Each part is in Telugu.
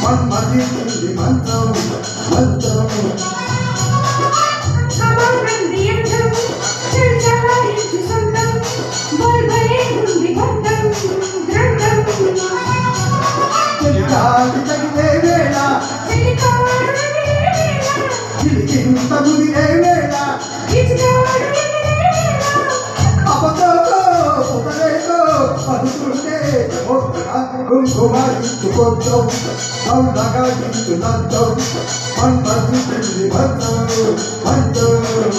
మన్మదించింది మంత్రం మంత్రం తగిలే వేళ చిలికింత ముదిరే వేళ అనుకుంటే కుంకుమారించుకొద్దాం నవ్వులగాడించునందాం మన్మదించింది మంత్రం మంత్రం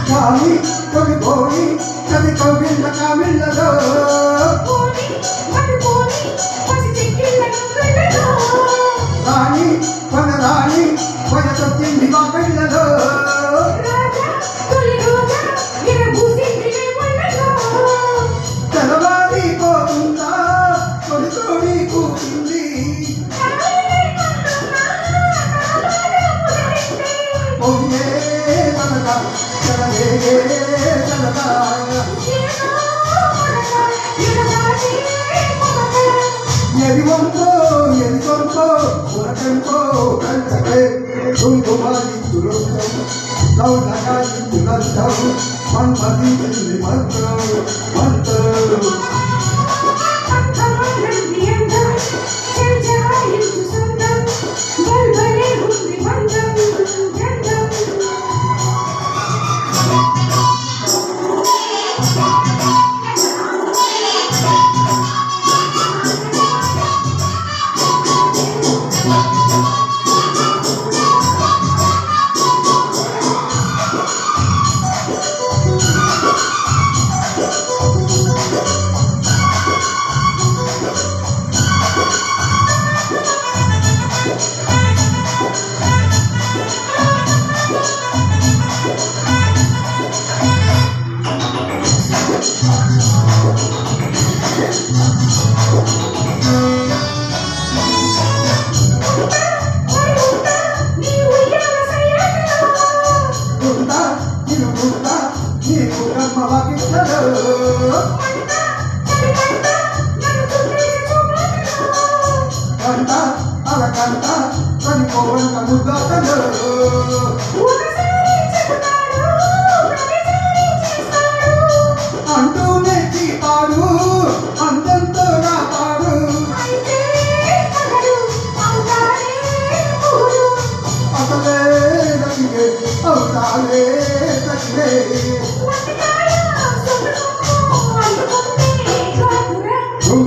కామి కొన్ని పోని కది కవిళ్ళ కామిళ్ళలో రాణి కొనరాణి కొనతొచ్చింది మా కళ్ళలో తెలవారి పోతుందా కొడి తోడి కూర్చుంది పొంగే మనగా ఎదిగొంకో ఎదిగొంకో ఉరకంకో కంటకే కుంకుమారించునందం నవ్వులగాడించునందం మన్మదించింది మంత్రం మంత్రం కంట అలకంట కనిపోవంట ముద్దలు అంటూనే తీపాడు అందంతో నా పాడు అసలే నటిగే అవుతాలే తగిలే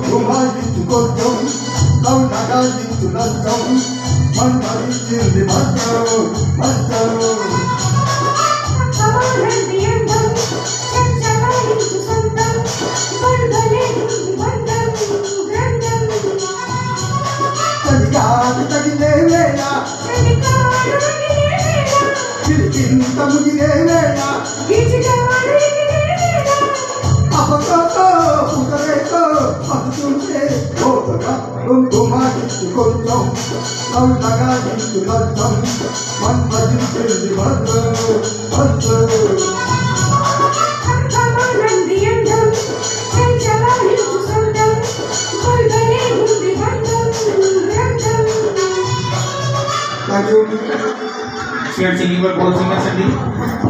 కుంకుమారించుకొద్దాం నవ్వులగాడించునందం మన్మదించింది మంత్రం మంత్రం తగిలే వేళ చిలికింత ముదిరే వేళ అపకతో పుటరేతో అందుతుంటే కోతగా కుంకుమారించుకొద్దాం నవ్వులగాడించునందం మన్మదించింది మంత్రం మంత్రం शेयर सिंगिंग पर बहुत सिंगर्स हैं।